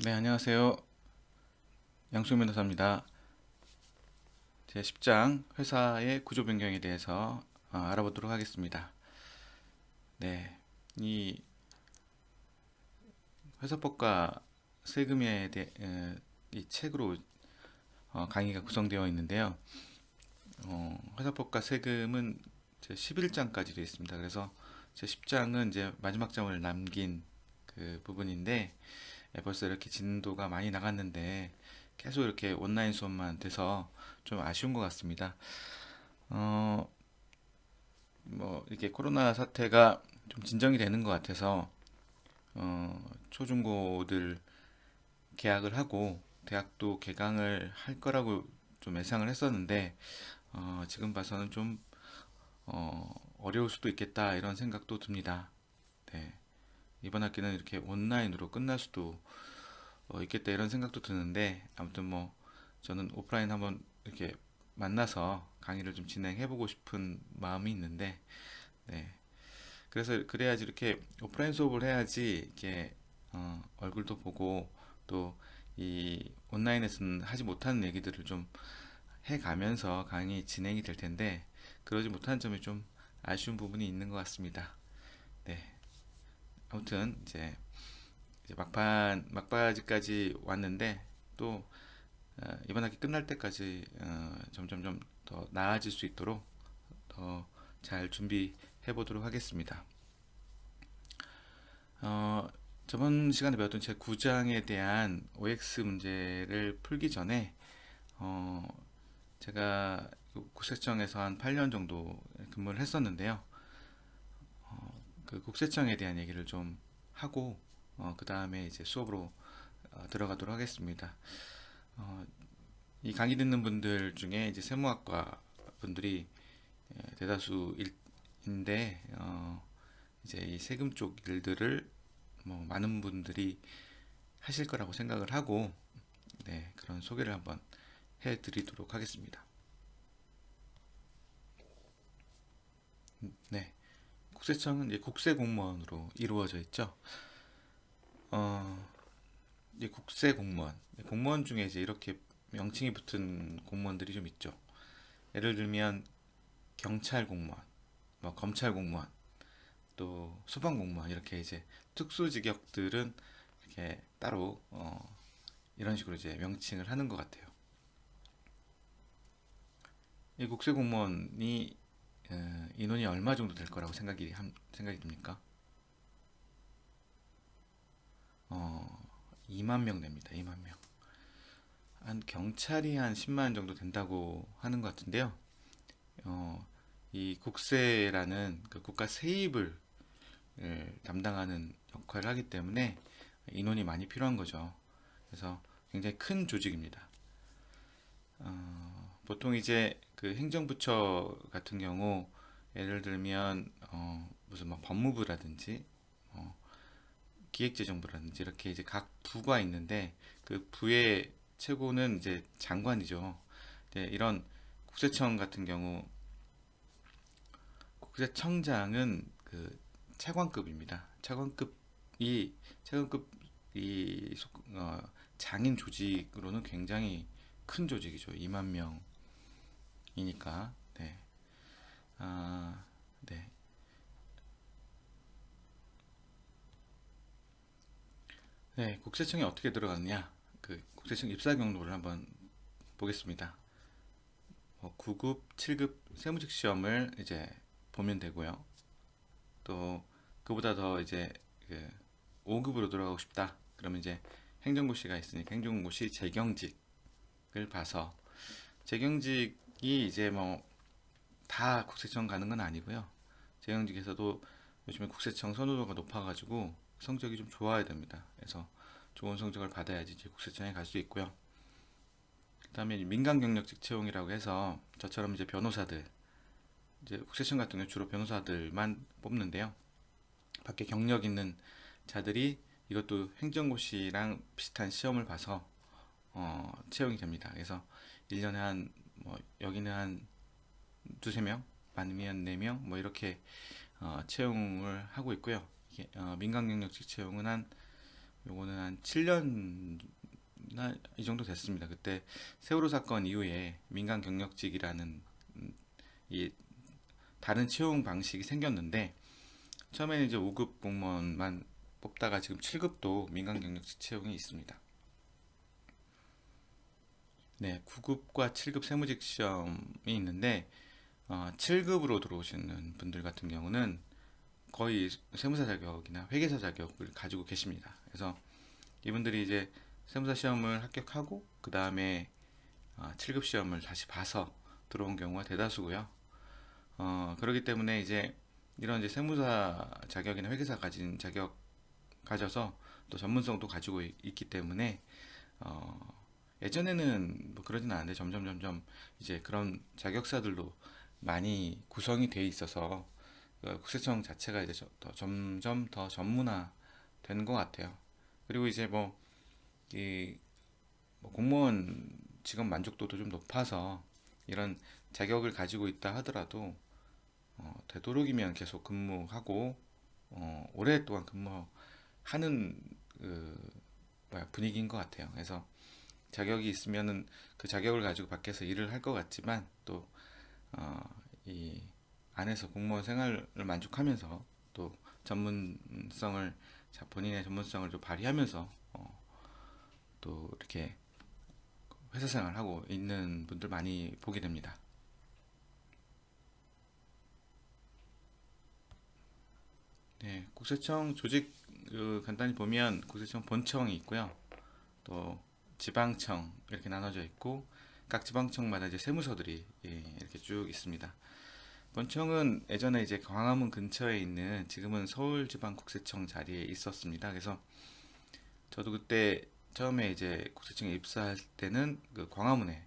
네, 안녕하세요. 양수민 변호사입니다. 제 10장 회사의 구조 변경에 대해서 알아보도록 하겠습니다. 네, 이 회사법과 세금에 대해 이 책으로 강의가 구성되어 있는데요. 회사법과 세금은 제 11장까지 되어 있습니다. 그래서 제 10장은 이제 마지막 장을 남긴 그 부분인데 벌써 이렇게 진도가 많이 나갔는데 계속 이렇게 온라인 수업만 돼서 좀 아쉬운 것 같습니다. 어, 뭐 이렇게 코로나 사태가 좀 진정이 되는 것 같아서 초중고들 개학을 하고 대학도 개강을 할 거라고 좀 예상을 했었는데 지금 봐서는 좀 어려울 수도 있겠다 이런 생각도 듭니다. 네, 이번 학기는 이렇게 온라인으로 끝날 수도 있겠다 이런 생각도 드는데 아무튼 뭐 저는 오프라인 한번 이렇게 만나서 강의를 좀 진행해보고 싶은 마음이 있는데 네, 그래서 그래야지 이렇게 오프라인 수업을 해야지 이렇게 얼굴도 보고 또 이 온라인에서는 하지 못하는 얘기들을 좀 해가면서 강의 진행이 될 텐데 그러지 못한 점이 좀 아쉬운 부분이 있는 것 같습니다. 네, 아무튼 이제 막바지까지 왔는데 또 이번 학기 끝날 때까지 점점점 더 나아질 수 있도록 더 잘 준비해 보도록 하겠습니다. 어, 저번 시간에 배웠던 제 9장에 대한 OX 문제를 풀기 전에 어, 제가 국세청에서 한 8년 정도 근무를 했었는데요. 그 국세청에 대한 얘기를 좀 하고 그 다음에 이제 수업으로 들어가도록 하겠습니다. 어, 이 강의 듣는 분들 중에 이제 세무학과 분들이 대다수인데 이제 이 세금 쪽 일들을 뭐 많은 분들이 하실 거라고 생각을 하고 네, 그런 소개를 한번 해드리도록 하겠습니다. 네, 국세청은 이제 국세공무원으로 이루어져 있죠. 어, 이제 국세공무원, 공무원 중에 이제 이렇게 명칭이 붙은 공무원들이 좀 있죠. 예를 들면 경찰 공무원, 뭐 검찰 공무원, 또 소방 공무원 이렇게 이제 특수 직역들은 이렇게 따로 이런 식으로 이제 명칭을 하는 것 같아요. 이 국세 공무원이 인원이 얼마 정도 될 거라고 생각이 듭니까? 어, 2만 명 됩니다. 2만 명. 한 경찰이 한 10만 정도 된다고 하는 것 같은데요. 어, 이 국세라는 그 국가 세입을 담당하는 역할을 하기 때문에 인원이 많이 필요한 거죠. 그래서 굉장히 큰 조직입니다. 보통 이제 그 행정부처 같은 경우 예를 들면 무슨 뭐 법무부라든지 어, 기획재정부라든지 이렇게 이제 각 부가 있는데 그 부의 최고는 이제 장관이죠. 이제 이런 국세청 같은 경우 국세청장은 그 차관급입니다. 차관급 이 장인 조직으로는 굉장히 큰 조직이죠. 2만 명이니까. 네. 아, 네. 네, 국세청에 어떻게 들어갔냐? 그 국세청 입사 경로를 한번 보겠습니다. 9급, 7급 세무직 시험을 이제 보면 되고요. 또 그보다 더 이제 그 5급으로 들어가고 싶다. 그러면 이제 행정고시가 있으니까 행정고시 재경직을 봐서 재경직이 이제 뭐 다 국세청 가는 건 아니고요. 재경직에서도 요즘에 국세청 선호도가 높아가지고 성적이 좀 좋아야 됩니다. 그래서 좋은 성적을 받아야지 이제 국세청에 갈 수 있고요. 그다음에 민간 경력직 채용이라고 해서 저처럼 이제 변호사들 이제 국세청 같은 경우 주로 변호사들만 뽑는데요. 밖에 경력 있는 자들이 이것도 행정고시랑 비슷한 시험을 봐서 채용이 됩니다. 그래서 1년에 한 뭐 여기는 한 두세 명, 많으면 4명 뭐 이렇게 채용을 하고 있고요. 민간 경력직 채용은 한 요거는 한 7년이나 이 정도 됐습니다. 그때 세월호 사건 이후에 민간 경력직이라는 이 다른 채용 방식이 생겼는데, 처음에는 이제 5급 공무원만 뽑다가 지금 7급도 민간 경력직 채용이 있습니다. 네, 9급과 7급 세무직 시험이 있는데 7급으로 들어오시는 분들 같은 경우는 거의 세무사 자격이나 회계사 자격을 가지고 계십니다. 그래서 이분들이 이제 세무사 시험을 합격하고 그 다음에 7급 시험을 다시 봐서 들어온 경우가 대다수고요. 그렇기 때문에 이제 이런 이제 세무사 자격이나 회계사 가진 자격 가져서 또 전문성도 가지고 있기 때문에 어, 예전에는 뭐 그러진 않은데 점점 이제 그런 자격사들로 많이 구성이 돼 있어서 국세청 자체가 이제 점점 더 전문화 되는 것 같아요. 그리고 이제 이 뭐 공무원 직업 만족도도 좀 높아서 이런 자격을 가지고 있다 하더라도 되도록이면 계속 근무하고 오랫동안 근무하는 분위기인 것 같아요. 그래서 자격이 있으면은 그 자격을 가지고 밖에서 일을 할 것 같지만 또 이 안에서 공무원 생활을 만족하면서 또 전문성을 본인의 전문성을 좀 발휘하면서 또 이렇게 회사 생활하고 있는 분들 많이 보게 됩니다. 네, 국세청 조직 간단히 보면 국세청 본청이 있고요. 또 지방청 이렇게 나눠져 있고 각 지방청마다 이제 세무서들이 이렇게 쭉 있습니다. 본청은 예전에 이제 광화문 근처에 있는 지금은 서울지방국세청 자리에 있었습니다. 그래서 저도 그때 처음에 이제 국세청에 입사할 때는 그 광화문에서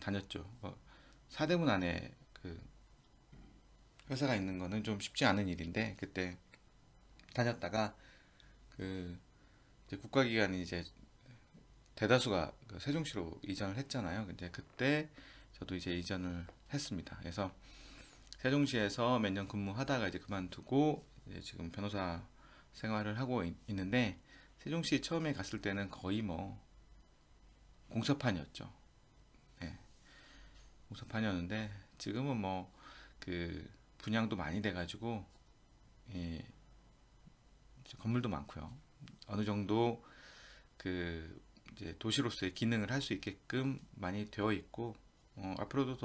다녔죠. 사대문 안에 그 회사가 있는 거는 좀 쉽지 않은 일인데 그때 다녔다가 그 이제 국가기관이 이제 대다수가 그 세종시로 이전을 했잖아요. 근데 그때 저도 이제 이전을 했습니다. 그래서 세종시에서 몇 년 근무하다가 이제 그만두고 이제 지금 변호사 생활을 하고 있는데 세종시 처음에 갔을 때는 거의 뭐 공사판이었죠. 네, 공사판이었는데 지금은 뭐 그 분양도 많이 돼가지고 예, 건물도 많고요. 어느 정도 그 이제 도시로서의 기능을 할 수 있게끔 많이 되어 있고 앞으로도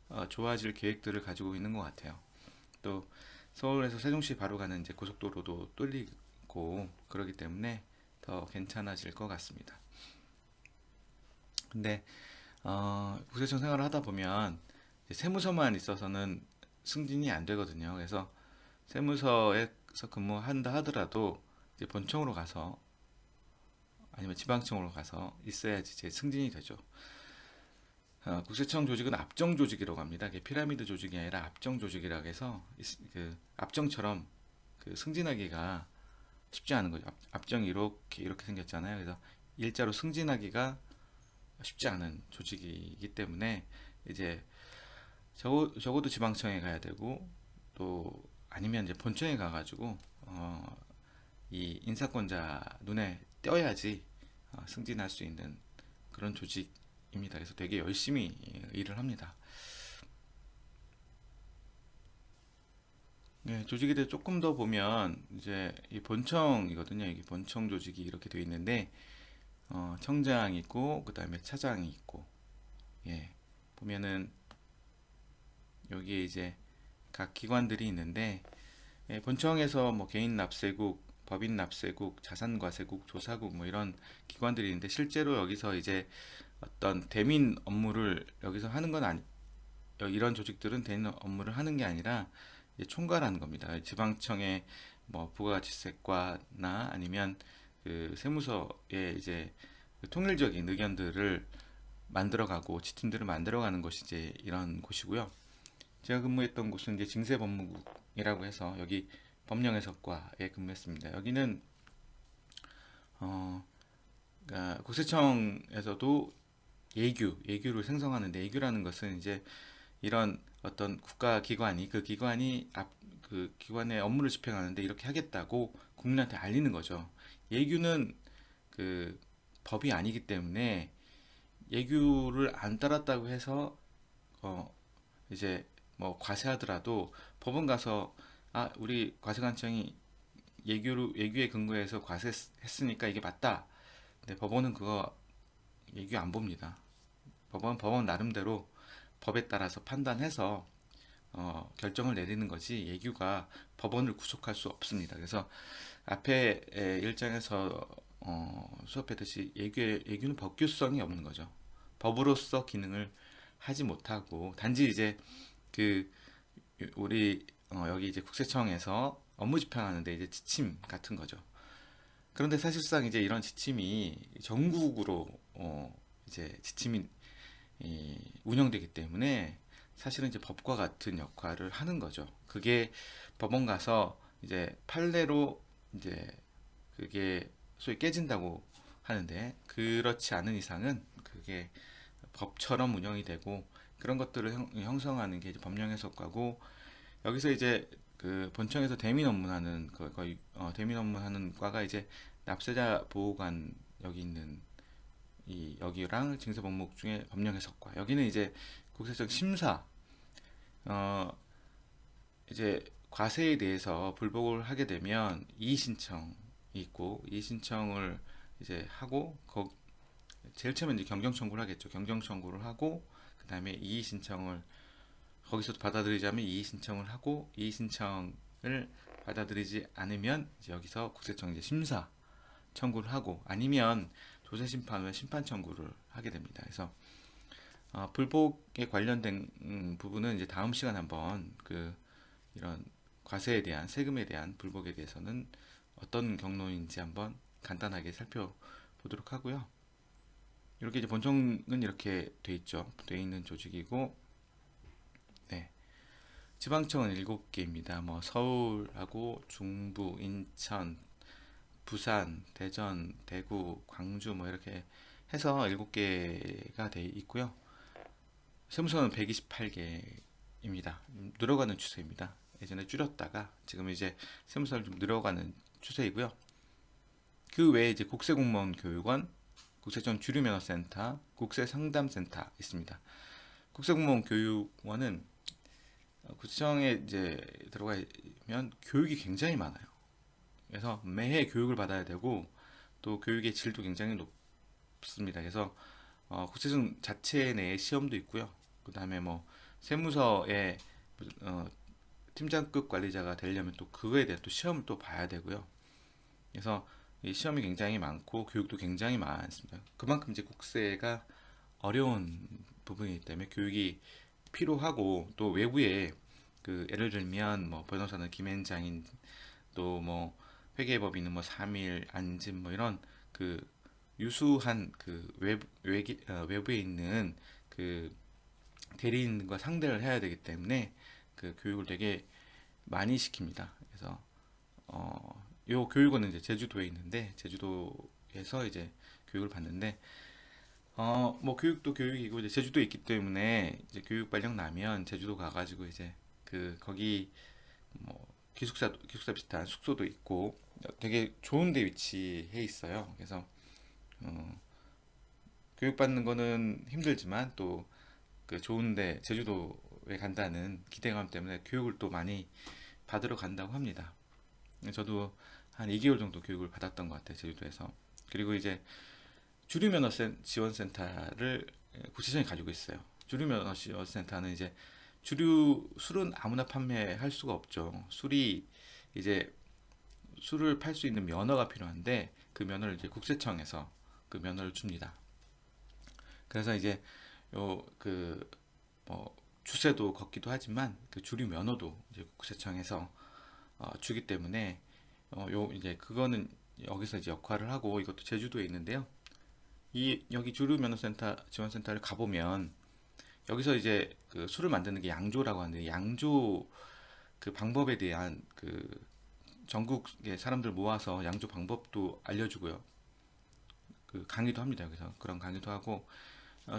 더 좋아질 계획들을 가지고 있는 것 같아요. 또 서울에서 세종시 바로 가는 이제 고속도로도 뚫리고 그러기 때문에 더 괜찮아질 것 같습니다. 근데 국세청 생활을 하다 보면 세무서만 있어서는 승진이 안 되거든요. 그래서 세무서에서 근무한다 하더라도 이제 본청으로 가서 아니면 지방청으로 가서 있어야지 제 승진이 되죠. 국세청 조직은 압정 조직이라고 합니다. 이게 피라미드 조직이 아니라 압정 조직이라고 해서 그 압정처럼 그 승진하기가 쉽지 않은 거죠. 압정이 이렇게 생겼잖아요. 그래서 일자로 승진하기가 쉽지 않은 조직이기 때문에 이제 적어도 지방청에 가야 되고 또 아니면 이제 본청에 가가지고 이 인사권자 눈에 띄어야지 승진할 수 있는 그런 조직입니다. 그래서 되게 열심히 일을 합니다. 네, 조직에 대해 조금 더 보면 이제 이 본청이거든요. 이게 본청 조직이 이렇게 되어 있는데 청장이 있고 그 다음에 차장이 있고 예 보면은 여기에 이제 각 기관들이 있는데 본청에서 뭐 개인 납세국, 법인 납세국, 자산과세국, 조사국 뭐 이런 기관들이 있는데 실제로 여기서 이제 어떤 대민 업무를 여기서 하는 건 아니 이런 조직들은 대민 업무를 하는 게 아니라 이제 총괄하는 겁니다. 지방청의 뭐 부가가치세과나 아니면 그 세무서에 이제 그 통일적인 의견들을 만들어가고 지침들을 만들어가는 것이 이제 이런 곳이고요. 제가 근무했던 곳은 이제 징세법무국이라고 해서 여기 법령해석과에 근무했습니다. 여기는 어, 그러니까 국세청에서도 예규를 생성하는데 예규라는 것은 이제 이런 어떤 국가 기관이 그 기관이 그 기관의 업무를 집행하는데 이렇게 하겠다고 국민한테 알리는 거죠. 예규는 그 법이 아니기 때문에 예규를 안 따랐다고 해서 어 이제 뭐 과세하더라도 법원 가서 아 우리 과세관청이 예규에 근거해서 과세했으니까 이게 맞다. 근데 법원은 그거 예규 안 봅니다. 법원 나름대로 법에 따라서 판단해서 결정을 내리는 거지 예규가 법원을 구속할 수 없습니다. 그래서 앞에 일장에서 수업했듯이 예규는 법규성이 없는 거죠. 법으로서 기능을 하지 못하고 단지 이제 그 우리 여기 이제 국세청에서 업무 집행하는데 이제 지침 같은 거죠. 그런데 사실상 이제 이런 지침이 전국으로 이제 지침이 운영되기 때문에 사실은 이제 법과 같은 역할을 하는 거죠. 그게 법원 가서 이제 판례로 이제 그게 소위 깨진다고 하는데 그렇지 않은 이상은 그게 법처럼 운영이 되고 그런 것들을 형성하는 게 이제 법령 해석과고 여기서 이제 그 본청에서 대민 업무하는 거의 대민 업무하는 과가 이제 납세자 보호관 여기 있는 이 여기랑 징수 법목 중에 법령 해석과 여기는 이제 국세청 심사 어 이제 과세에 대해서 불복을 하게 되면 이의 신청이 있고 이의 신청을 이제 하고 제일 처음에 이제 경정 청구를 하겠죠. 경정 청구를 하고 그다음에 이의 신청을 거기서 받아들이지 않으면 이의 신청을 하고 이의 신청을 받아들이지 않으면 이제 여기서 국세청 이제 심사 청구를 하고 아니면 조세 심판 후에 심판 청구를 하게 됩니다. 그래서 불복에 관련된 부분은 이제 다음 시간 한번 그 이런 과세에 대한 세금에 대한 불복에 대해서는 어떤 경로인지 한번 간단하게 살펴보도록 하고요. 이렇게 이제 본청은 이렇게 돼 있죠. 돼 있는 조직이고, 네. 지방청은 7개입니다. 뭐 서울하고 중부, 인천, 부산, 대전, 대구, 광주 뭐 이렇게 해서 7개가 돼 있고요. 세무서는 128개입니다. 늘어가는 추세입니다. 예전에 줄였다가 지금 이제 세무서를 좀 늘어가는 추세이고요. 그 외에 이제 국세공무원 교육원, 국세청 주류면허센터, 국세상담센터 있습니다. 국세공무원 교육원은 국세청에 이제 들어가면 교육이 굉장히 많아요. 그래서 매해 교육을 받아야 되고 또 교육의 질도 굉장히 높습니다. 그래서 국세청 자체 내에 시험도 있고요. 그 다음에 뭐 세무서에 어, 팀장급 관리자가 되려면 또 그거에 대한 또 시험을 또 봐야 되고요. 그래서 이 시험이 굉장히 많고 교육도 굉장히 많습니다. 그만큼 이제 국세가 어려운 부분이기 때문에 교육이 필요하고 또 외부에 그 예를 들면 뭐 변호사는 김앤장인 또 뭐 회계법인은 뭐 3일 안진 뭐 이런 그 유수한 그 외부에 있는 그 대리인과 상대를 해야 되기 때문에 그 교육을 되게 많이 시킵니다. 그래서 요 교육원은 이제 제주도에 있는데 제주도에서 이제 교육을 받는데 뭐 교육도 교육이고 이제 제주도에 있기 때문에 이제 교육 발령 나면 제주도 가가지고 이제 그 거기 뭐 기숙사 비슷한 숙소도 있고 되게 좋은 데 위치해 있어요. 그래서 어, 교육받는 거는 힘들지만 또 그 좋은데 제주도에 간다는 기대감 때문에 교육을 또 많이 받으러 간다고 합니다. 저도 한 2개월 정도 교육을 받았던 것 같아요, 제주도에서. 그리고 이제 주류면허 지원센터를 구치청이 가지고 있어요. 주류면허 지원센터는 이제 술은 아무나 판매할 수가 없죠. 이제 술을 팔 수 있는 면허가 필요한데 그 면허를 이제 국세청에서 그 면허를 줍니다. 그래서 이제 요그뭐 주세도 걷기도 하지만 그 주류 면허도 이제 국세청에서 주기 때문에 요 이제 그거는 여기서 이제 역할을 하고 이것도 제주도에 있는데요. 이 여기 주류 면허센터 지원센터를 가보면 여기서 이제 그 술을 만드는 게 양조라고 하는데 양조 그 방법에 대한 그 전국의 사람들 모아서 양조 방법도 알려주고요. 그 강의도 합니다. 그래서 그런 강의도 하고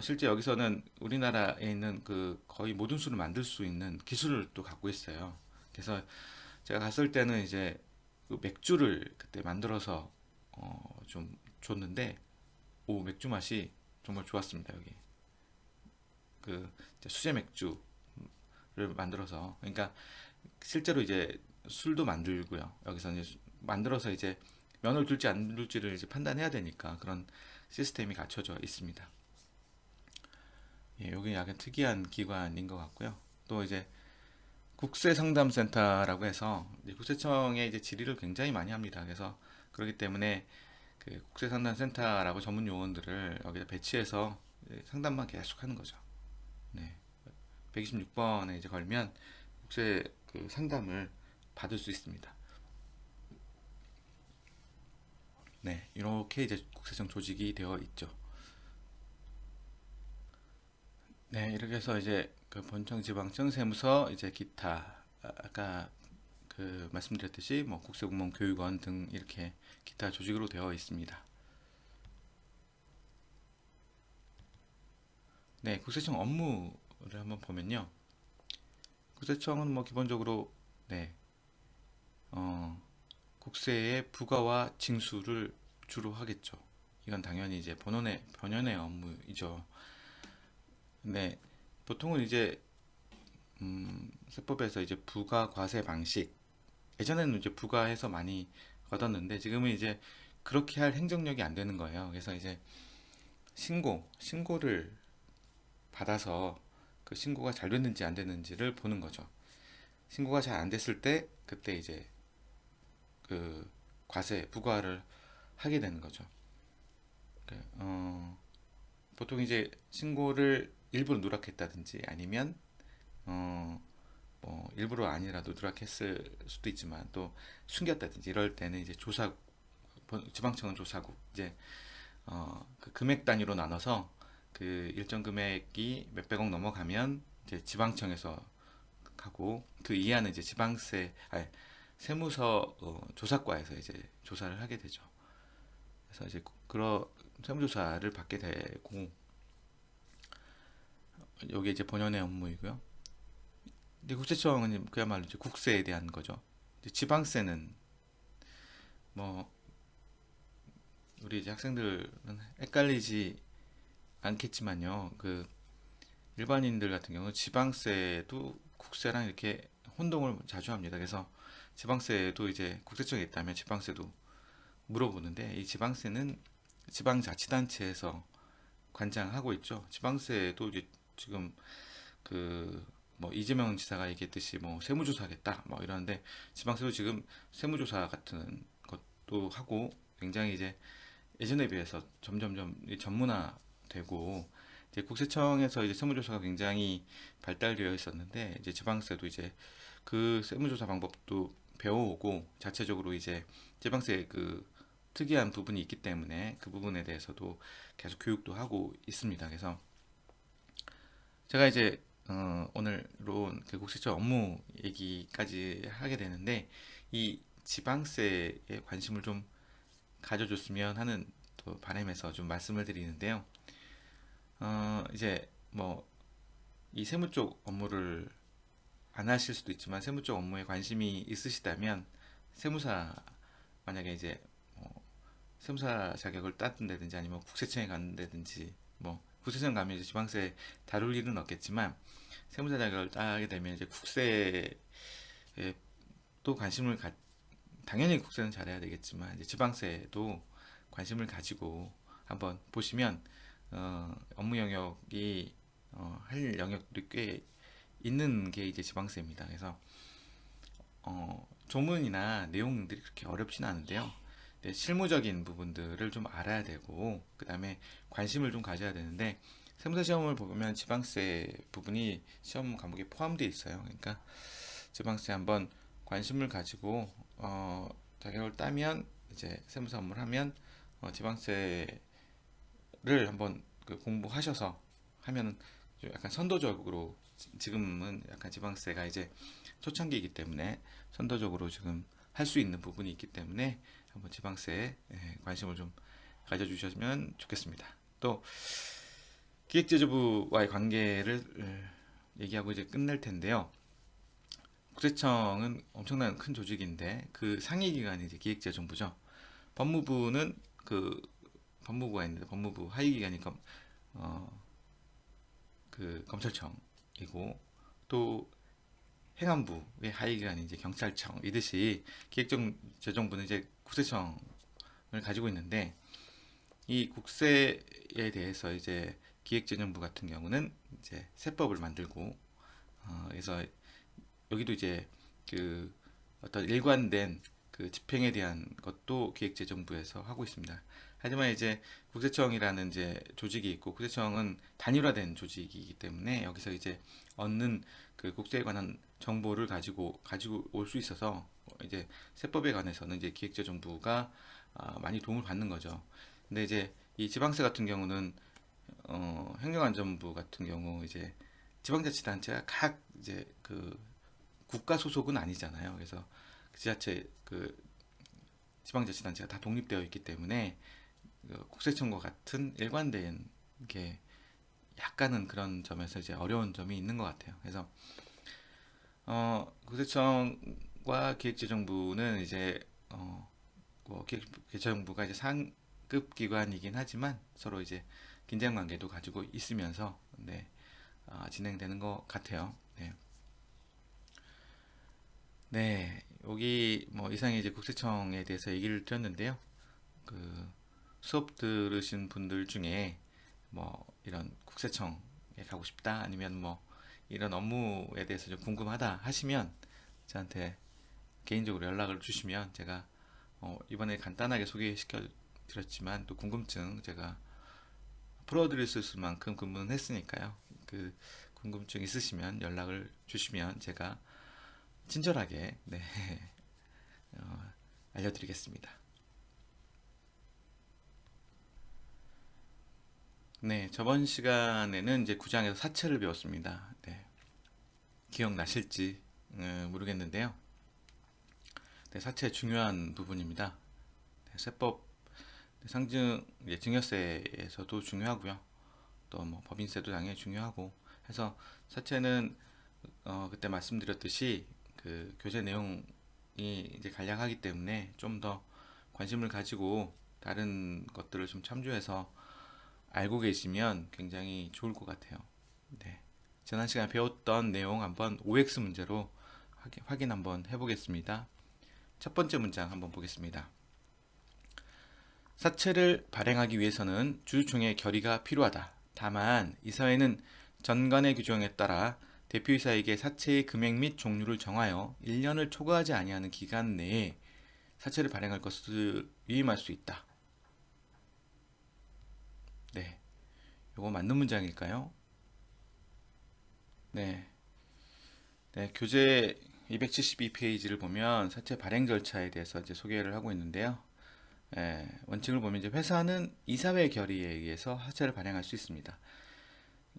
실제 여기서는 우리나라에 있는 그 거의 모든 술을 만들 수 있는 기술을 또 갖고 있어요. 그래서 제가 갔을 때는 이제 그 맥주를 그때 만들어서 좀 줬는데, 오, 맥주 맛이 정말 좋았습니다. 여기 그 이제 수제 맥주를 만들어서, 그러니까 실제로 이제 술도 만들고요. 여기서 이제 만들어서 이제 면을 둘지 안 둘지를 이제 판단해야 되니까 그런 시스템이 갖춰져 있습니다. 예, 여기 약간 특이한 기관인 것 같고요. 또 이제 국세상담센터라고 해서 이제 국세청에 이제 질의를 굉장히 많이 합니다. 그래서 그렇기 때문에 그 국세상담센터라고 전문 요원들을 여기다 배치해서 상담만 계속 하는 거죠. 네. 126번에 이제 걸면 국세 그 상담을 받을 수 있습니다. 네, 이렇게 이제 국세청 조직이 되어 있죠. 네, 이렇게 해서 이제 그 본청, 지방청, 세무서, 이제 기타, 아까 그 말씀드렸듯이 뭐 국세공무원 교육원 등 이렇게 기타 조직으로 되어 있습니다. 네, 국세청 업무를 한번 보면요. 국세청은 뭐 기본적으로 네, 어, 국세의 부과와 징수를 주로 하겠죠. 이건 당연히 이제 본연의 업무이죠. 네, 보통은 이제 세법에서 이제 부가 과세 방식, 예전에는 이제 부가해서 많이 걷었는데 지금은 이제 그렇게 할 행정력이 안 되는 거예요. 그래서 이제 신고를 받아서 그 신고가 잘 됐는지 안 됐는지를 보는 거죠. 신고가 잘 안 됐을 때 그때 이제 그 과세 부과를 하게 되는 거죠. 그, 보통 이제 신고를 일부러 누락했다든지 아니면 어, 뭐 일부러 아니라도 누락했을 수도 있지만 또 숨겼다든지 이럴 때는 이제 지방청은 조사국 이제 그 금액 단위로 나눠서 그 일정 금액이 몇백억 넘어가면 이제 지방청에서 가고 그 이하는 이제 세무서 조사과에서 이제 조사를 하게 되죠. 그래서 이제 그런 세무조사를 받게 되고 여기 이제 본연의 업무이고요. 근데 국세청은 그야말로 이제 국세에 대한 거죠. 이제 지방세는 뭐 우리 이제 학생들은 헷갈리지 않겠지만요. 그 일반인들 같은 경우는 지방세도 국세랑 이렇게 혼동을 자주 합니다. 그래서 지방세도 이제 국세청에 있다면 지방세도 물어보는데 이 지방세는 지방자치단체에서 관장하고 있죠. 지방세도 이제 지금 그 뭐 이재명 지사가 얘기했듯이 뭐 세무조사하겠다 뭐 이러는데 지방세도 지금 세무조사 같은 것도 하고 굉장히 이제 예전에 비해서 점점점 전문화되고 이제 국세청에서 이제 세무조사가 굉장히 발달되어 있었는데 이제 지방세도 이제 그 세무조사 방법도 배워오고 자체적으로 이제 지방세 그 특이한 부분이 있기 때문에 그 부분에 대해서도 계속 교육도 하고 있습니다. 그래서 제가 이제 오늘로 그 국세청 업무 얘기까지 하게 되는데 이 지방세에 관심을 좀 가져줬으면 하는 또 바람에서 좀 말씀을 드리는데요. 이제 뭐 이 세무 쪽 업무를 안 하실 수도 있지만 세무 쪽 업무에 관심이 있으시다면 세무사 만약에 이제 세무사 자격을 땄다든지 아니면 국세청에 간다든지 뭐 국세청 가면 이제 지방세 다룰 일은 없겠지만 세무사 자격을 따게 되면 이제 국세에 또 당연히 국세는 잘해야 되겠지만 이제 지방세도 관심을 가지고 한번 보시면 업무 영역이 할 영역들이 꽤 있는 게 이제 지방세입니다. 그래서 조문이나 내용들이 그렇게 어렵지는 않은데요. 네, 실무적인 부분들을 좀 알아야 되고 그 다음에 관심을 좀 가져야 되는데 세무사 시험을 보면 지방세 부분이 시험 과목에 포함되어 있어요. 그러니까 지방세 한번 관심을 가지고 자격을 따면 이제 세무사 업무를 하면 지방세를 한번 그 공부하셔서 하면은 좀 약간 선도적으로 지금은 약간 지방세가 이제 초창기이기 때문에 선도적으로 지금 할 수 있는 부분이 있기 때문에 한번 지방세에 관심을 좀 가져주셨으면 좋겠습니다. 또 기획재정부와의 관계를 얘기하고 이제 끝낼 텐데요. 국세청은 엄청난 큰 조직인데 그 상위 기관이 이제 기획재정부죠. 법무부는 그 법무부가 있는데 법무부 하위 기관이 어, 그 검찰청이고 또 행안부의 하위 기관이 이제 경찰청이듯이 기획재정부는 이제 국세청을 가지고 있는데 이 국세에 대해서 이제 기획재정부 같은 경우는 이제 세법을 만들고 그래서 여기도 이제 그 어떤 일관된 그 집행에 대한 것도 기획재정부에서 하고 있습니다. 하지만 이제 국세청이라는 이제 조직이 있고 국세청은 단일화된 조직이기 때문에 여기서 이제 얻는 그 국세에 관한 정보를 가지고 올 수 있어서 이제 세법에 관해서는 이제 기획재정부가 많이 도움을 받는 거죠. 근데 이제 이 지방세 같은 경우는 행정안전부 같은 경우 이제 지방자치단체가 각 이제 그 국가 소속은 아니잖아요. 그래서 그 지자체 그 지방자치단체가 다 독립되어 있기 때문에 그 국세청과 같은 일관된 게 약간은 그런 점에서 이제 어려운 점이 있는 것 같아요. 그래서 국세청과 기획재정부는 이제 뭐 기획재정부가 이제 상급 기관이긴 하지만 서로 이제 긴장 관계도 가지고 있으면서 네, 진행되는 것 같아요. 네. 네, 여기 뭐 이상의 이제 국세청에 대해서 얘기를 드렸는데요. 그 수업 들으신 분들 중에 뭐 이런 국세청에 가고 싶다 아니면 뭐 이런 업무에 대해서 좀 궁금하다 하시면 저한테 개인적으로 연락을 주시면 제가 이번에 간단하게 소개시켜 드렸지만 또 궁금증 제가 풀어드릴 수 있을 만큼 근무는 했으니까요. 그 궁금증 있으시면 연락을 주시면 제가 친절하게 네, 어, 알려드리겠습니다. 네, 저번 시간에는 이제 구장에서 사채를 배웠습니다. 네, 기억나실지 모르겠는데요. 네, 사채 중요한 부분입니다. 네, 세법 상증 이제 증여세에서도 중요하고요. 또 뭐 법인세도 당연히 중요하고 해서 사채는 그때 말씀드렸듯이 그 교재 내용이 이제 간략하기 때문에 좀 더 관심을 가지고 다른 것들을 좀 참조해서 알고 계시면 굉장히 좋을 것 같아요. 네. 지난 시간에 배웠던 내용 한번 OX 문제로 확인 한번 해보겠습니다. 첫 번째 문장 한번 보겠습니다. 사채를 발행하기 위해서는 주주총회 결의가 필요하다. 다만 이 사회는 전관의 규정에 따라 대표이사에게 사채의 금액 및 종류를 정하여 1년을 초과하지 아니하는 기간 내에 사채를 발행할 것을 위임할 수 있다. 네, 요거 맞는 문장일까요? 네, 네, 교재 272페이지를 보면 사채 발행 절차에 대해서 이제 소개를 하고 있는데요. 원칙을 보면 이제 회사는 이사회 결의에 의해서 사채를 발행할 수 있습니다.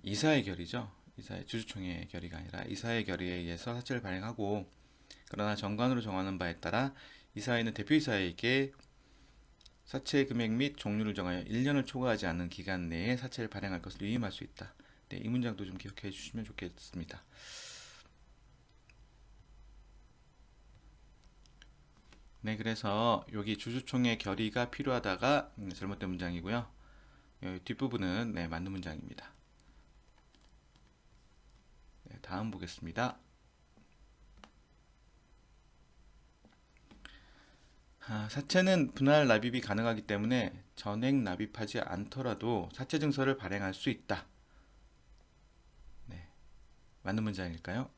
이사회 결의죠. 이사회 주주총회 결의가 아니라 이사회 결의에 의해서 사채를 발행하고 그러나 정관으로 정하는 바에 따라 이사회는 대표이사에게 사채 금액 및 종류를 정하여 1년을 초과하지 않는 기간 내에 사채를 발행할 것을 위임할 수 있다. 네, 이 문장도 좀 기억해 주시면 좋겠습니다. 네, 그래서 여기 주주총회 결의가 필요하다가 잘못된 문장이고요. 여기 뒷부분은 네, 맞는 문장입니다. 네, 다음 보겠습니다. 사채는 분할 납입이 가능하기 때문에 전액 납입하지 않더라도 사채 증서를 발행할 수 있다. 네, 맞는 문장일까요?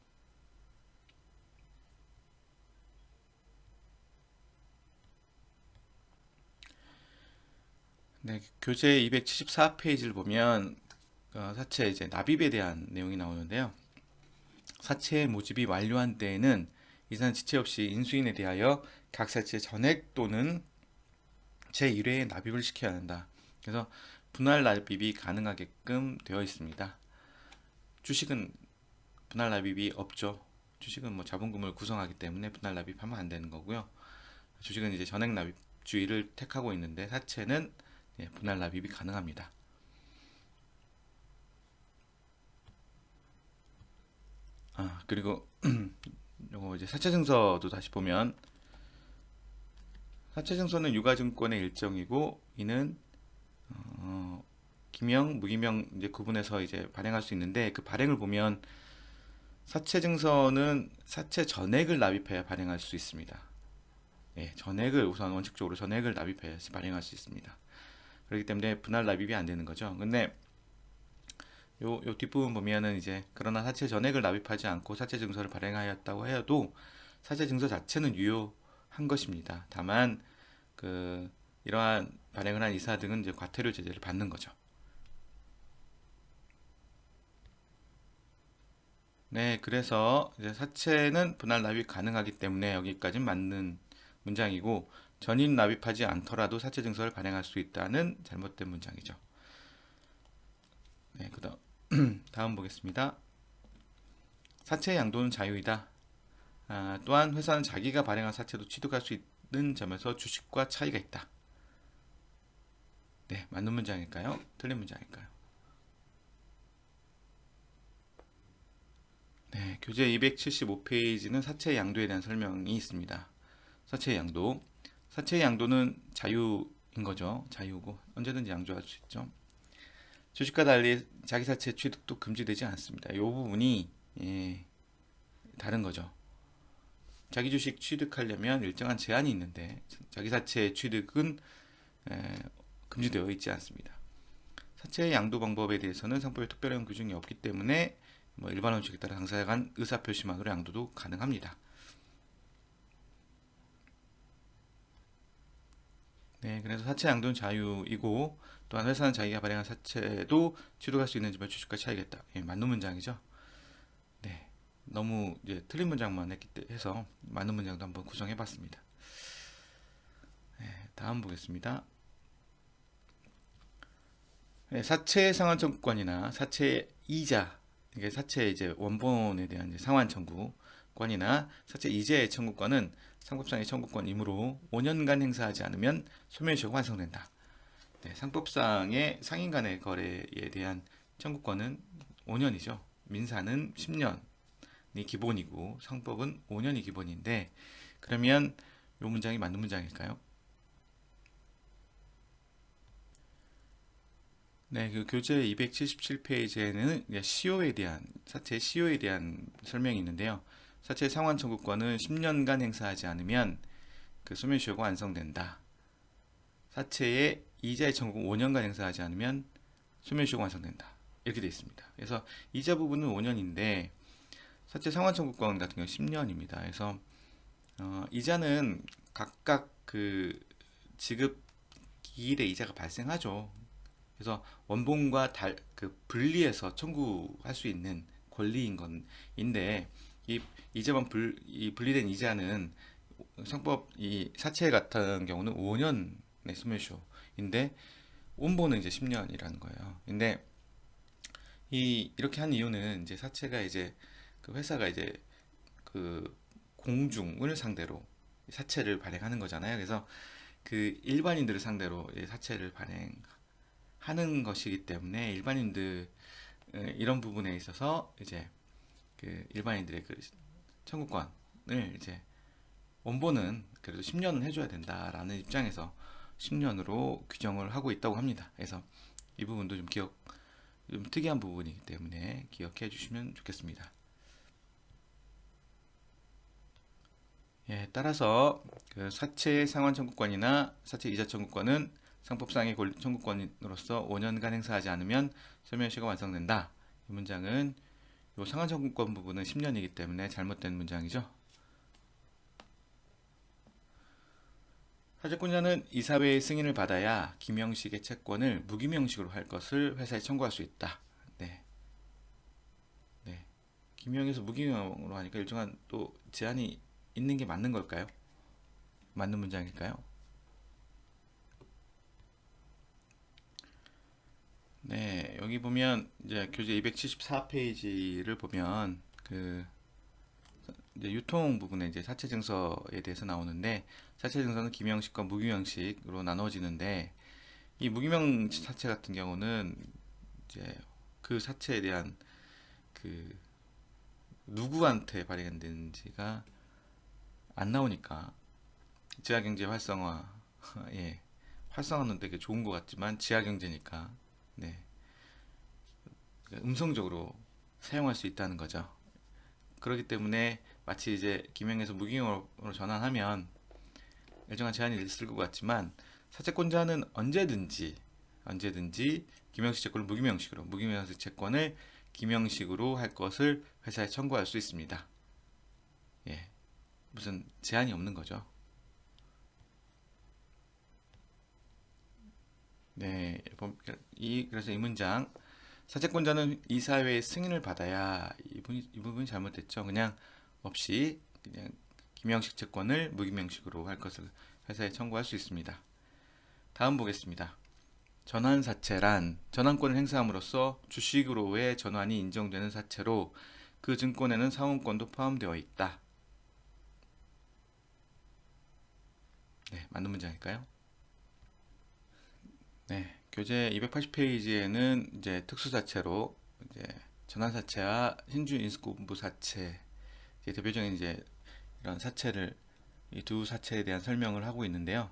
네, 교재 274페이지를 보면 사채 이제 납입에 대한 내용이 나오는데요. 사채 모집이 완료한 때에는 이산 지체 없이 인수인에 대하여 각 사채 전액 또는 제1회에 납입을 시켜야 한다. 그래서 분할 납입이 가능하게끔 되어 있습니다. 주식은 분할 납입이 없죠. 주식은 뭐 자본금을 구성하기 때문에 분할 납입하면 안 되는 거고요. 주식은 이제 전액 납입주의를 택하고 있는데 사채는 분할 납입이 가능합니다. 그리고 요거 이제 사채 증서도 다시 보면 사채 증서는 유가증권의 일정이고 이는 기명, 무기명 이제 구분해서 이제 발행할 수 있는데 그 발행을 보면 사채 증서는 사채 전액을 납입해야 발행할 수 있습니다. 예, 전액을 우선 원칙적으로 전액을 납입해야 발행할 수 있습니다. 그렇기 때문에 분할 납입이 안 되는 거죠. 근데 요 뒷부분 보면은 이제 그러나 사채 전액을 납입하지 않고 사채 증서를 발행하였다고 해도 사채 증서 자체는 유효한 것입니다. 다만 이러한 발행을 한 이사 등은 이제 과태료 제재를 받는 거죠. 네, 그래서 이제 사채는 분할 납입 가능하기 때문에 여기까지는 맞는 문장이고 전인 납입하지 않더라도 사채 증서를 발행할 수 있다는 잘못된 문장이죠. 네, 그다음 다음 보겠습니다. 사채의 양도는 자유이다. 또한 회사는 자기가 발행한 사채도 취득할 수 있는 점에서 주식과 차이가 있다. 네, 맞는 문장일까요? 틀린 문장일까요? 네, 교재 275페이지는 사채의 양도에 대한 설명이 있습니다. 사채의 양도. 사채의 양도는 자유인 거죠. 자유고 언제든지 양도할 수 있죠. 주식과 달리 자기 사채 취득도 금지되지 않습니다. 이 부분이 다른 거죠. 자기 주식 취득하려면 일정한 제한이 있는데 자기 사채 취득은 금지되어 있지 않습니다. 사채의 양도 방법에 대해서는 상법에 특별한 규정이 없기 때문에 일반 원칙에 따라 당사자 간 의사표시만으로 양도도 가능합니다. 네, 그래서 사채 양도는 자유이고 또한 회사는 자기가 발행한 사채도 취득할 수 있는 점에 주식과 차이가 있다. 예, 맞는 문장이죠. 네, 너무 이제 틀린 문장만 해서 맞는 문장도 한번 구성해봤습니다. 네, 다음 보겠습니다. 네, 사채 상환 청구권이나 사채 이자, 이게 사채 이제 원본에 대한 이제 상환 청구권이나 사채 이자 청구권은 상법상의 청구권이므로 5년간 행사하지 않으면 소멸시효가 완성된다. 네, 상법상의 상인 간의 거래에 대한 청구권은 5년이죠. 민사는 10년이 기본이고 상법은 5년이 기본인데 그러면 이 문장이 맞는 문장일까요? 네, 그 교재 277페이지에는 시효에 대한 사채 시효에 대한 설명이 있는데요. 사채 상환 청구권은 10년간 행사하지 않으면 그 소멸시효가 완성된다. 사채의 이자의 청구 5년간 행사하지 않으면 소멸시효가 완성된다. 이렇게 되어 있습니다. 그래서 이자 부분은 5년인데 사채 상환 청구권 같은 경우 10년입니다. 그래서 이자는 각각 그 지급 기일에 이자가 발생하죠. 그래서 원본과 분리해서 청구할 수 있는 권리인 건인데 이 이 분리된 이자는 상법 이 사채 같은 경우는 5년의 소멸시효인데 원본은 이제 10년이라는 거예요. 근데 이렇게 한 이유는 이제 사채가 이제 그 회사가 이제 그 공중을 상대로 사채를 발행하는 거잖아요. 그래서 그 일반인들을 상대로 사채를 발행하는 것이기 때문에 일반인들 이런 부분에 있어서 이제 그 일반인들의 그 청구권을 이제 원본은 그래도 10년은 해줘야 된다라는 입장에서 10년으로 규정을 하고 있다고 합니다. 그래서 이 부분도 좀 특이한 부분이기 때문에 기억해 주시면 좋겠습니다. 예, 따라서 그 사채 상환 청구권이나 사채 이자 청구권은 상법상의 청구권으로서 5년간 행사하지 않으면 소멸시효가 완성된다. 이 문장은 이 상환 청구권 부분은 10년이기 때문에 잘못된 문장이죠. 사채권자는 이사회의 승인을 받아야 기명식의 채권을 무기명식으로 할 것을 회사에 청구할 수 있다. 네. 네. 기명에서 무기명으로 하니까 일정한 또 제한이 있는 게 맞는 걸까요? 맞는 문장일까요? 네, 여기 보면 이제 교재 274페이지를 보면 그 이제 유통 부분에 이제 사채 증서에 대해서 나오는데 사채 증서는 기명식과 무기명식으로 나눠지는데 이 무기명 사채 같은 경우는 이제 그 사채에 대한 그 누구한테 발행됐는지가 안 나오니까 지하경제 활성화 예, 활성화는 되게 좋은 것 같지만 지하경제니까 네, 음성적으로 사용할 수 있다는 거죠. 그렇기 때문에 마치 이제 김영에서 무기명으로 전환하면 일정한 제한이 있을 것 같지만 사채권자는 언제든지 김영식 채권을 무기명식으로 무기명식 채권을 김영식으로 할 것을 회사에 청구할 수 있습니다. 예, 무슨 제한이 없는 거죠. 네, 그래서 이 문장 사채권자는 이사회의 승인을 받아야 이 부분이 잘못됐죠. 그냥 없이 그냥 김영식 채권을 무기명식으로 할 것을 회사에 청구할 수 있습니다. 다음 보겠습니다. 전환사채란 전환권을 행사함으로써 주식으로의 전환이 인정되는 사채로 그 증권에는 사원권도 포함되어 있다. 네, 맞는 문장일까요? 네, 교재 280페이지에는 이제 특수사채로 이제 전환사채와 신주인수권부사채 대표적인 이제 이런 사채를 이 두 사채에 대한 설명을 하고 있는데요.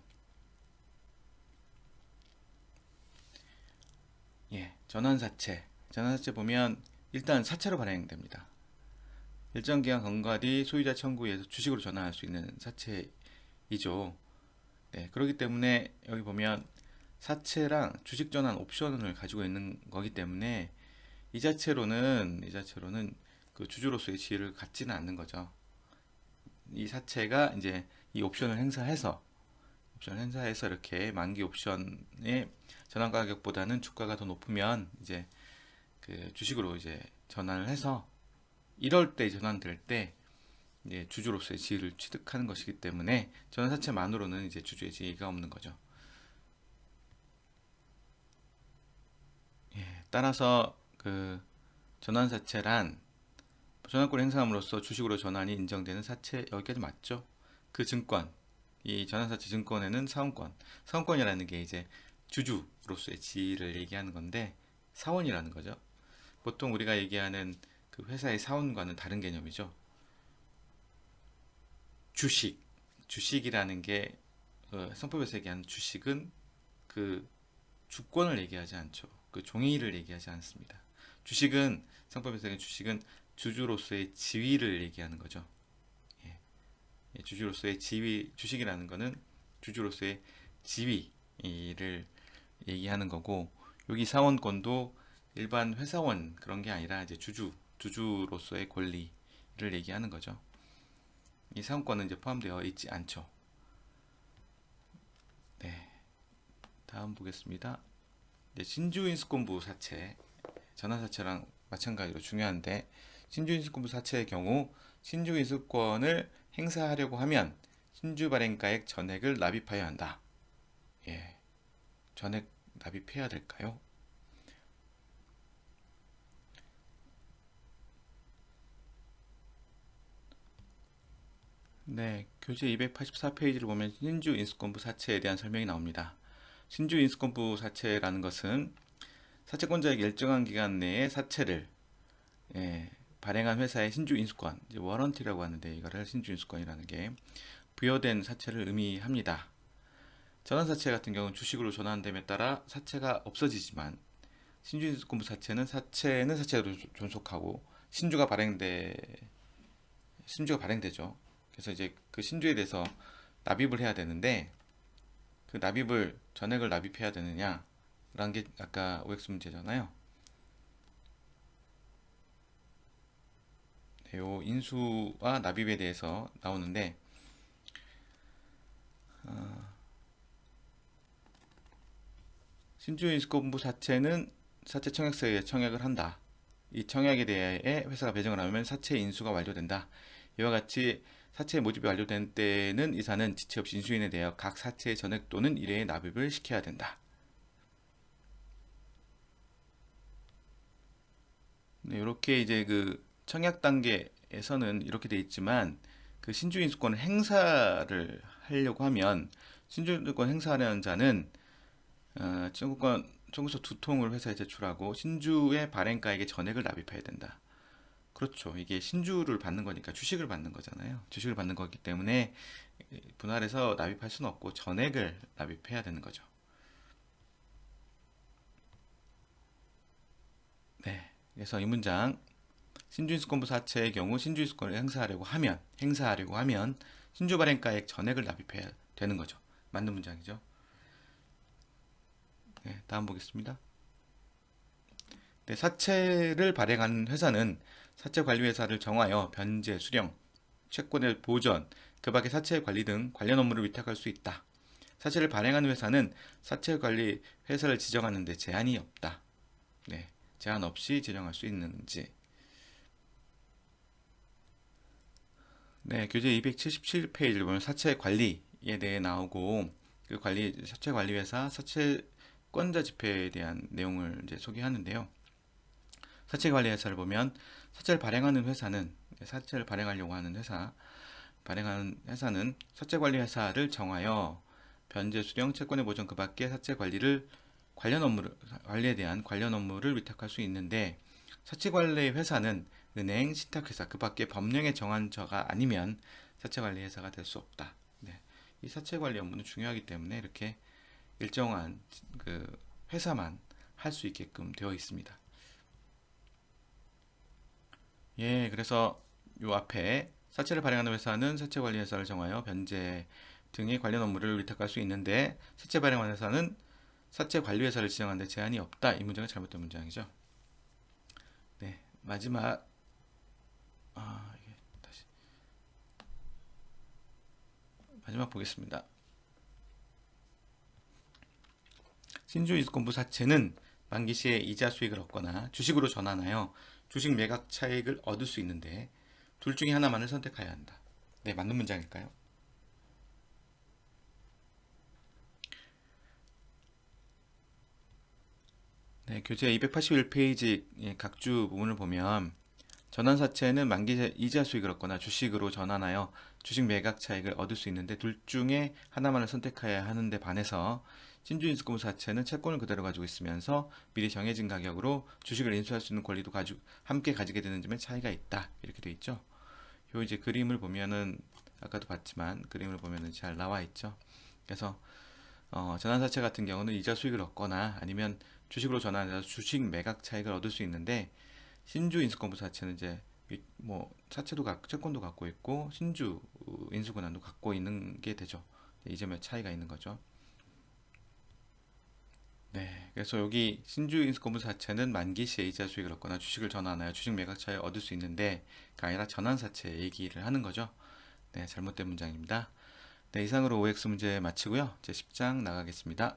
예, 전환사채 보면 일단 사채로 발행됩니다. 일정 기간 경과 뒤 소유자 청구에 의해서 주식으로 전환할 수 있는 사채이죠. 네, 그렇기 때문에 여기 보면 사채랑 주식 전환 옵션을 가지고 있는 거기 때문에 이 자체로는 그 주주로서의 지위를 갖지는 않는 거죠. 이 사채가 이제 이 옵션을 행사해서 이렇게 만기 옵션의 전환 가격보다는 주가가 더 높으면 이제 그 주식으로 이제 전환을 해서 이럴 때 전환될 때 이제 주주로서의 지위를 취득하는 것이기 때문에 전환 사채만으로는 이제 주주의 지위가 없는 거죠. 따라서 그 전환 사채란 전환권을 행사함으로써 주식으로 전환이 인정되는 사채 여기까지 맞죠? 그 증권 이 전환사채 증권에는 사원권이라는 게 이제 주주로서의 지위를 얘기하는 건데 사원이라는 거죠. 보통 우리가 얘기하는 그 회사의 사원과는 다른 개념이죠. 주식이라는 게 성법에서 얘기하는 주식은 그 주권을 얘기하지 않죠. 그 종이를 얘기하지 않습니다. 성법에서 얘기하는 주식은 주주로서의 지위를 얘기하는 거죠. 주주로서의 지위, 주식이라는 거는 주주로서의 지위를 얘기하는 거고, 여기 사원권도 일반 회사원 그런 게 아니라 이제 주주로서의 권리를 얘기하는 거죠. 이 사원권은 이제 포함되어 있지 않죠. 네, 다음 보겠습니다. 신주인수권부 사채, 전환사채랑 마찬가지로 중요한데, 신주인수권부 사채의 경우 신주인수권을 행사하려고 하면 신주발행가액 전액을 납입하여야 한다. 예, 전액 납입해야 될까요? 네, 교재 284페이지를 보면 신주인수권부 사채에 대한 설명이 나옵니다. 신주인수권부 사채라는 것은 사채권자에게 일정한 기간 내에 사채를 발행한 회사의 신주인수권, 이제 워런티라고 하는데 이거를 신주인수권이라는 게 부여된 사채를 의미합니다. 전환사채 같은 경우는 주식으로 전환됨에 따라 사채가 없어지지만 신주인수권부 사채는 사채로 존속하고 신주가 발행되죠. 그래서 이제 그 신주에 대해서 납입을 해야 되는데 그 전액을 납입해야 되느냐라는 게 아까 OX 문제잖아요. 네, 요 인수와 납입에 대해서 나오는데 신주인수권부 사채는 사채 청약서에 청약을 한다. 이 청약에 대해 회사가 배정을 하면 사채 인수가 완료된다. 이와 같이 사채 모집이 완료된 때는 이사는 지체 없이 인수인에 대하여 각 사채의 전액 또는 일회의 납입을 시켜야 된다. 네, 이렇게 이제 그 청약 단계에서는 이렇게 돼 있지만 그 신주인수권을 행사를 하려고 하면 신주인수권 행사하려는 자는 청구서 두 통을 회사에 제출하고 신주의 발행가에게 전액을 납입해야 된다. 그렇죠. 이게 신주를 받는 거니까 주식을 받는 거잖아요. 주식을 받는 거기 때문에 분할해서 납입할 수는 없고 전액을 납입해야 되는 거죠. 네. 그래서 이 문장 신주인수권부 사채의 경우 신주인수권을 행사하려고 하면 신주 발행가액 전액을 납입해야 되는 거죠. 맞는 문장이죠. 네, 다음 보겠습니다. 네, 사채를 발행한 회사는 사채관리회사를 정하여 변제, 수령, 채권의 보전, 그 밖의 사채 관리 등 관련 업무를 위탁할 수 있다. 사채를 발행하는 회사는 사채관리 회사를 지정하는 데 제한이 없다. 네, 제한 없이 지정할 수 있는지. 네, 교재 277페이지를 보면 사채 관리에 대해 나오고 그 사채 관리 회사, 사채권자 집회에 대한 내용을 이제 소개하는데요. 사채 관리 회사를 보면 사채를 발행하려고 하는 발행하는 회사는 사채 관리 회사를 정하여 변제, 수령, 채권의 보전 그 밖의 사채 관리에 대한 관련 업무를 위탁할 수 있는데 사채 관리 회사는 은행, 신탁회사 그 밖에 법령에 정한 자가 아니면 사채 관리 회사가 될 수 없다. 네. 이 사채 관리 업무는 중요하기 때문에 이렇게 일정한 그 회사만 할 수 있게끔 되어 있습니다. 예, 그래서 요 앞에 사채를 발행하는 회사는 사채 관리 회사를 정하여 변제 등의 관련 업무를 위탁할 수 있는데 사채 발행하는 회사는 사채 관리 회사를 지정하는 데 제한이 없다. 이 문장은 잘못된 문장이죠. 네, 이게 다시 마지막 보겠습니다. 신주인수권부 사채는 만기 시에 이자 수익을 얻거나 주식으로 전환하여 주식 매각 차익을 얻을 수 있는데 둘 중에 하나만을 선택해야 한다. 네, 맞는 문장일까요? 네, 교재 281페이지 각주 부분을 보면 전환사채는 만기 이자 수익을 얻거나 주식으로 전환하여 주식 매각 차익을 얻을 수 있는데 둘 중에 하나만을 선택해야 하는데 반해서 신주인수권부 사채는 채권을 그대로 가지고 있으면서 미리 정해진 가격으로 주식을 인수할 수 있는 권리도 함께 가지게 되는 점에 차이가 있다. 이렇게 돼 있죠. 요 이제 그림을 보면은 아까도 봤지만 그림을 보면은 잘 나와 있죠. 그래서 전환사채 같은 경우는 이자 수익을 얻거나 아니면 주식으로 전환해서 주식 매각 차익을 얻을 수 있는데 신주 인수권부 사채는 이제 채권도 갖고 있고 신주 인수권한도 갖고 있는 게 되죠. 이 점에 차이가 있는 거죠. 네, 그래서 여기 신주 인수권부 사채는 만기 시에 이자 수익을 얻거나 주식을 전환하여 주식 매각 차익을 얻을 수 있는데 그 아니라 전환사채 얘기를 하는 거죠. 네, 잘못된 문장입니다. 네, 이상으로 OX 문제 마치고요. 제 10장 나가겠습니다.